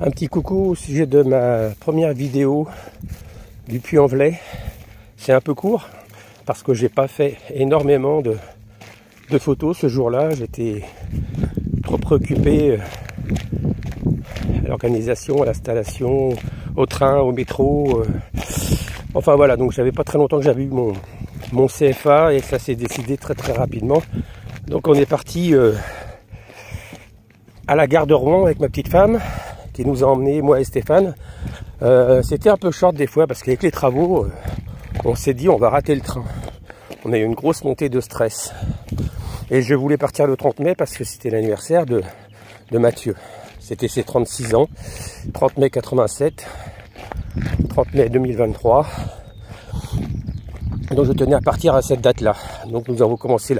Un petit coucou au sujet de ma première vidéo du Puy-en-Velay. C'est un peu court parce que j'ai pas fait énormément de photos ce jour-là. J'étais trop préoccupé à l'organisation, à l'installation, au train, au métro. Enfin voilà, donc j'avais pas très longtemps que j'avais eu mon CFA et ça s'est décidé très rapidement. Donc on est parti à la gare de Rouen avec ma petite femme qui nous a emmenés, moi et Stéphane. C'était un peu short des fois parce qu'avec les travaux, on s'est dit on va rater le train. On a eu une grosse montée de stress. Et je voulais partir le 30 mai parce que c'était l'anniversaire de Mathieu. C'était ses 36 ans, 30 mai 87, 30 mai 2023. Donc je tenais à partir à cette date-là. Donc nous avons commencé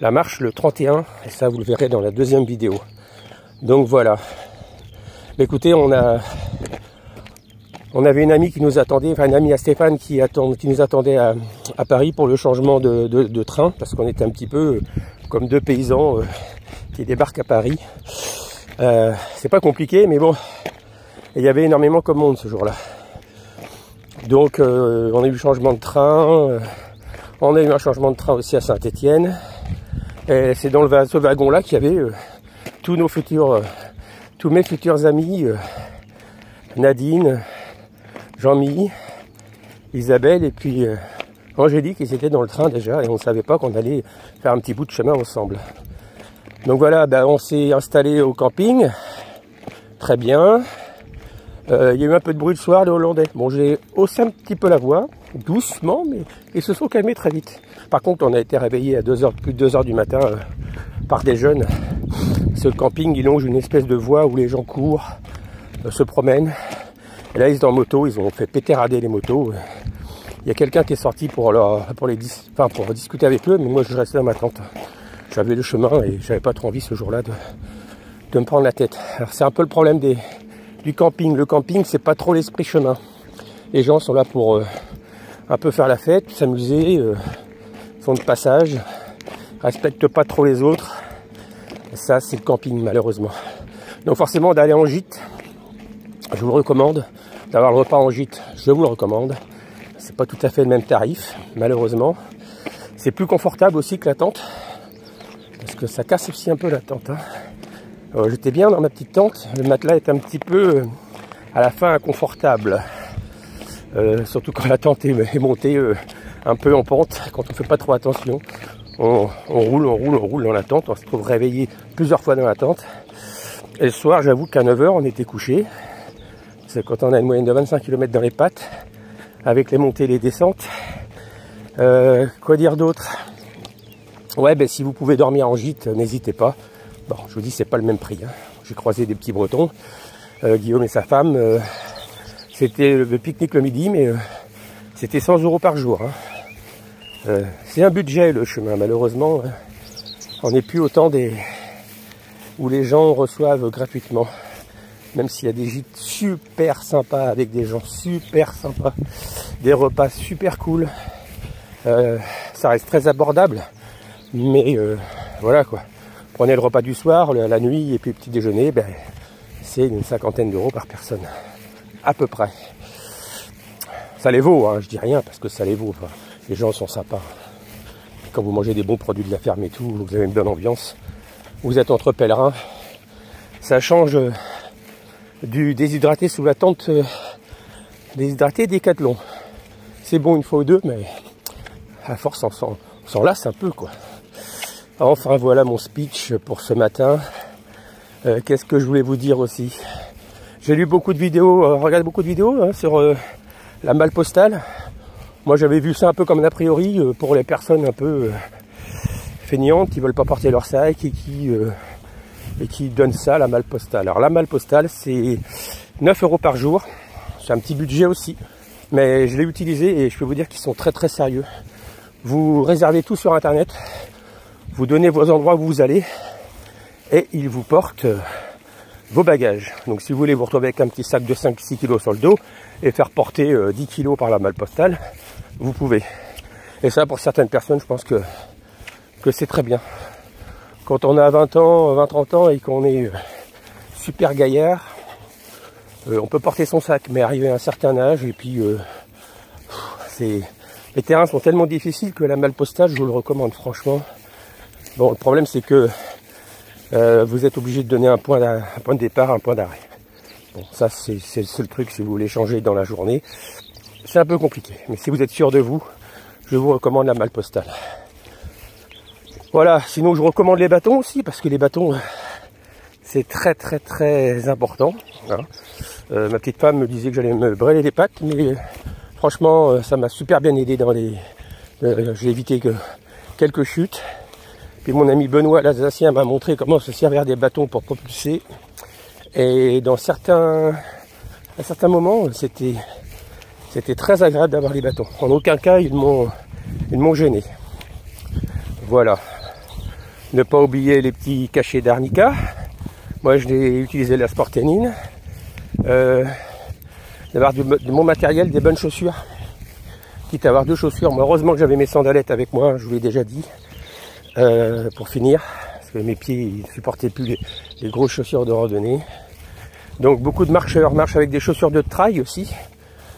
la marche le 31, et ça vous le verrez dans la deuxième vidéo. Donc voilà. Écoutez, on avait une amie qui nous attendait, enfin une amie à Stéphane qui nous attendait à Paris pour le changement de train, parce qu'on était un petit peu comme deux paysans qui débarquent à Paris. C'est pas compliqué, mais bon, il y avait énormément comme monde ce jour-là. Donc on a eu le changement de train, on a eu un changement de train aussi à Saint-Étienne, et c'est dans ce wagon-là qu'il y avait tous mes futurs amis, Nadine, Jean-Mi, Isabelle et puis Angélique, ils étaient dans le train déjà et on ne savait pas qu'on allait faire un petit bout de chemin ensemble. Donc voilà, on s'est installé au camping, très bien. Il y a eu un peu de bruit le soir, les Hollandais. Bon, j'ai haussé un petit peu la voix, doucement, mais ils se sont calmés très vite. Par contre, on a été réveillé à plus de 2 heures du matin par des jeunes. Ce camping, il longe une espèce de voie où les gens courent, se promènent. Et là, ils sont en moto, ils ont fait péterader les motos. Il y a quelqu'un qui est sorti pour discuter avec eux, mais moi, je restais dans ma tente. J'avais le chemin et j'avais pas trop envie ce jour-là de me prendre la tête. Alors, c'est un peu le problème du camping. Le camping, c'est pas trop l'esprit chemin. Les gens sont là pour un peu faire la fête, s'amuser, font de passage, respectent pas trop les autres. Et ça, c'est le camping, malheureusement. Donc forcément, d'aller en gîte, je vous le recommande. D'avoir le repas en gîte, je vous le recommande. C'est pas tout à fait le même tarif, malheureusement. C'est plus confortable aussi que la tente, parce que ça casse aussi un peu la tente. J'étais bien dans ma petite tente. Le matelas est un petit peu, à la fin, inconfortable. Surtout quand la tente est montée un peu en pente, quand on fait pas trop attention. On roule dans la tente, on se trouve réveillé plusieurs fois dans la tente. Et le soir, j'avoue qu'à 9 h, on était couché. C'est quand on a une moyenne de 25 km dans les pattes, avec les montées et les descentes. Quoi dire d'autre? Ouais, si vous pouvez dormir en gîte, n'hésitez pas. Bon, je vous dis, c'est pas le même prix. J'ai croisé des petits Bretons, Guillaume et sa femme. C'était le pique-nique le midi, mais c'était 100 € par jour. C'est un budget le chemin, malheureusement. On n'est plus au temps où les gens reçoivent gratuitement. Même s'il y a des gîtes super sympas avec des gens super sympas, des repas super cool. Ça reste très abordable, mais voilà quoi. Prenez le repas du soir, la nuit et puis le petit déjeuner, c'est une 50aine d'euros par personne, à peu près. Ça les vaut, je dis rien parce que ça les vaut. Les gens sont sympas. Quand vous mangez des bons produits de la ferme et tout, vous avez une bonne ambiance. Vous êtes entre pèlerins. Ça change du déshydraté sous la tente, déshydraté Décathlon. C'est bon une fois ou deux, mais à force on s'en lasse un peu quoi. Enfin voilà mon speech pour ce matin. Qu'est-ce que je voulais vous dire aussi? J'ai lu beaucoup de vidéos, regardé beaucoup de vidéos sur la malle postale. Moi j'avais vu ça un peu comme un a priori pour les personnes un peu feignantes qui veulent pas porter leur sac et qui donnent ça, la malle postale. Alors la malle postale c'est 9 € par jour. C'est un petit budget aussi. Mais je l'ai utilisé et je peux vous dire qu'ils sont très sérieux. Vous réservez tout sur internet. Vous donnez vos endroits où vous allez. Et ils vous portent vos bagages. Donc si vous voulez vous retrouver avec un petit sac de 5-6 kg sur le dos et faire porter 10 kg par la malle postale, vous pouvez. Et ça pour certaines personnes je pense que c'est très bien. Quand on a 20 ans, 20-30 ans et qu'on est super gaillard, On peut porter son sac, mais arrivé à un certain âge, et puis les terrains sont tellement difficiles que la malle postale, je vous le recommande franchement. Bon, le problème c'est que vous êtes obligé de donner un point de départ, un point d'arrêt. Bon, ça c'est le seul truc si vous voulez changer dans la journée. C'est un peu compliqué, mais si vous êtes sûr de vous, je vous recommande la malle postale. Voilà, sinon je vous recommande les bâtons aussi, parce que les bâtons, c'est très très très important. Hein. Ma petite femme me disait que j'allais me brûler les pattes, mais franchement, ça m'a super bien aidé dans les... j'ai évité quelques chutes. Puis mon ami Benoît l'Alsacien m'a montré comment se servir des bâtons pour propulser. Et à certains moments, c'était très agréable d'avoir les bâtons. En aucun cas, ils m'ont gêné. Voilà. Ne pas oublier les petits cachets d'arnica. Moi, je l'ai utilisé la Sportanine. D'avoir de mon matériel, des bonnes chaussures. Quitte à avoir 2 chaussures. Moi, heureusement que j'avais mes sandalettes avec moi, je vous l'ai déjà dit. Pour finir, parce que mes pieds ne supportaient plus les grosses chaussures de randonnée. Donc beaucoup de marcheurs marchent avec des chaussures de trail aussi,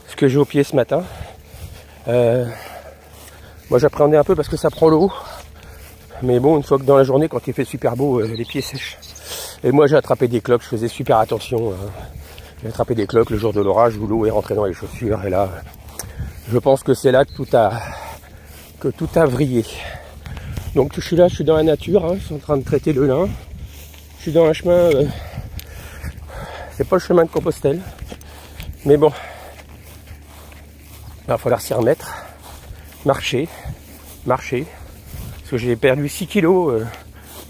ce que j'ai au pied ce matin. Moi j'appréhendais un peu parce que ça prend l'eau, mais bon, une fois que dans la journée, quand il fait super beau, les pieds sèchent. Et moi j'ai attrapé des cloques, je faisais super attention. J'ai attrapé des cloques le jour de l'orage où l'eau est rentrée dans les chaussures, et là, je pense que c'est là que tout a vrillé. Donc je suis là, je suis dans la nature, hein, je suis en train de traiter le lin. Je suis dans un chemin, c'est pas le chemin de Compostelle, mais bon, il va falloir s'y remettre, marcher, parce que j'ai perdu 6 kilos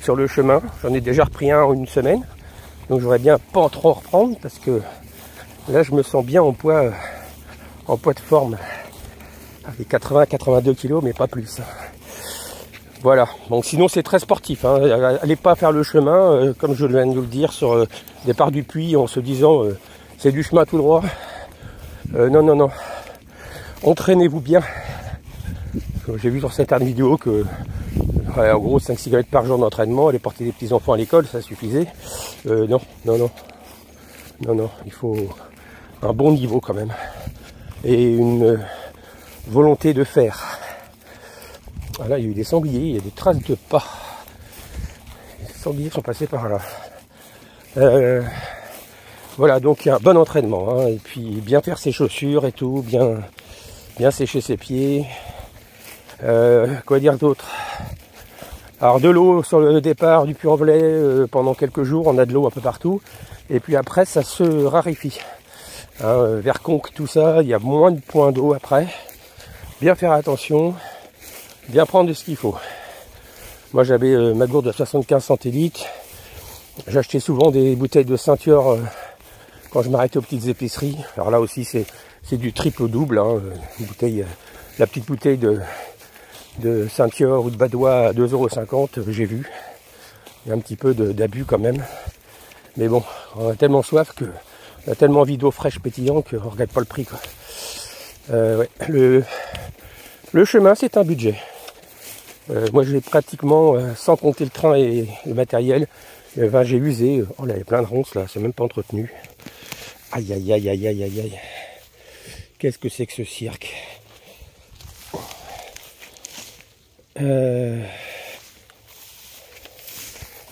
sur le chemin, j'en ai déjà repris un en une semaine, donc j'aurais bien pas trop reprendre, parce que là je me sens bien en poids de forme, avec 80-82 kilos, mais pas plus. Voilà, donc sinon c'est très sportif, hein. Allez pas faire le chemin, comme je viens de vous le dire, sur départ du puits en se disant c'est du chemin tout droit. Non, entraînez-vous bien. J'ai vu sur certaines vidéos que, ouais, en gros 5 cigarettes par jour d'entraînement, aller porter des petits enfants à l'école, ça suffisait. Non, il faut un bon niveau quand même, et une volonté de faire. Ah là, il y a eu des sangliers, il y a des traces de pas. Les sangliers sont passés par là. Voilà, donc il y a un bon entraînement, hein, et puis bien faire ses chaussures et tout, bien sécher ses pieds. Quoi dire d'autre? Alors de l'eau sur le départ du Puy-en-Velay pendant quelques jours, on a de l'eau un peu partout, et puis après ça se raréfie. Hein, vers Conques, tout ça, il y a moins de points d'eau après. Bien faire attention. Bien prendre de ce qu'il faut. Moi j'avais ma gourde de 75 centilitres. J'achetais souvent des bouteilles de ceinture quand je m'arrêtais aux petites épiceries. Alors là aussi c'est du triple au double. Hein. Une bouteille, la petite bouteille de ceinture ou de badois à 2,50 €, j'ai vu. Il y a un petit peu d'abus quand même. Mais bon, on a tellement soif que on a tellement envie d'eau fraîche pétillante qu'on ne regrette pas le prix, quoi. Ouais. Le chemin c'est un budget. Moi j'ai pratiquement, sans compter le train et le matériel, j'ai usé, oh là il y a plein de ronces là, c'est même pas entretenu. Aïe aïe aïe aïe aïe aïe aïe. Qu'est-ce que c'est que ce cirque?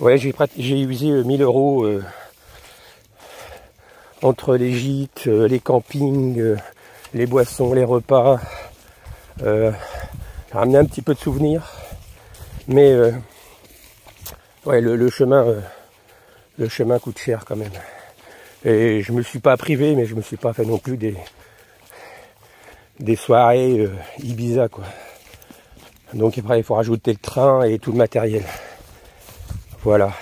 Ouais, j'ai usé 1000 € entre les gîtes, les campings, les boissons, les repas. Ramener un petit peu de souvenirs, mais ouais, le chemin coûte cher quand même. Et je me suis pas privé, mais je me suis pas fait non plus des soirées Ibiza, quoi. Donc après il faut rajouter le train et tout le matériel. Voilà.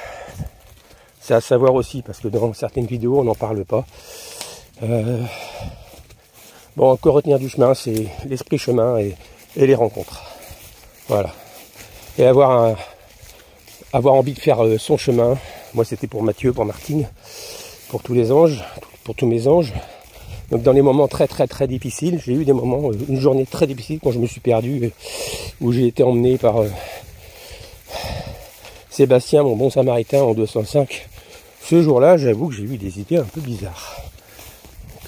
C'est à savoir aussi, parce que dans certaines vidéos on n'en parle pas. Bon, que retenir du chemin, c'est l'esprit chemin et les rencontres. Voilà. Et avoir envie de faire son chemin. Moi c'était pour Mathieu, pour Martine, pour tous les anges, pour tous mes anges. Donc dans les moments très très très difficiles, j'ai eu des moments, une journée très difficile quand je me suis perdu, où j'ai été emmené par Sébastien, mon bon samaritain, en 205. Ce jour-là, j'avoue que j'ai eu des idées un peu bizarres.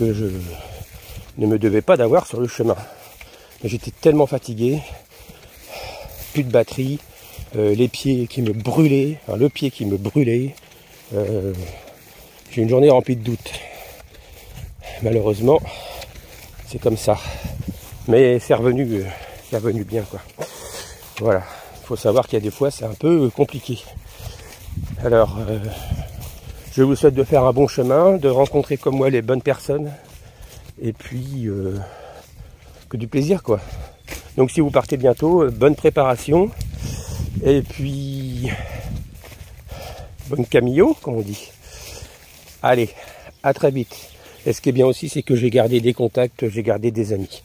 que je ne me devais pas d'avoir sur le chemin. Mais j'étais tellement fatigué, plus de batterie, les pieds qui me brûlaient, enfin, le pied qui me brûlait. J'ai une journée remplie de doutes. Malheureusement, c'est comme ça. Mais c'est revenu bien, quoi. Voilà. Il faut savoir qu'il y a des fois, c'est un peu compliqué. Alors, je vous souhaite de faire un bon chemin, de rencontrer comme moi les bonnes personnes. Et puis, que du plaisir, quoi. Donc si vous partez bientôt, bonne préparation. Et puis, bonne camillo, comme on dit. Allez, à très vite. Et ce qui est bien aussi, c'est que j'ai gardé des contacts, j'ai gardé des amis.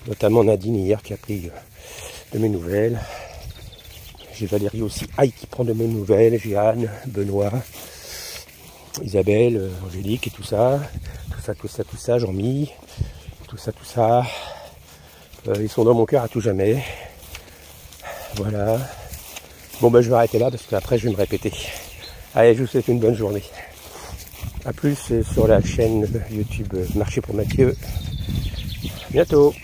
Notamment Nadine hier qui a pris de mes nouvelles. J'ai Valérie aussi, qui prend de mes nouvelles. J'ai Anne, Benoît, Isabelle, Angélique et tout ça. Tout ça, Jean-Mi. Tout ça. Ils sont dans mon cœur à tout jamais. Voilà. Bon ben je vais arrêter là parce qu'après je vais me répéter. Allez, je vous souhaite une bonne journée. A plus sur la chaîne YouTube Marché pour Mathieu. Bientôt.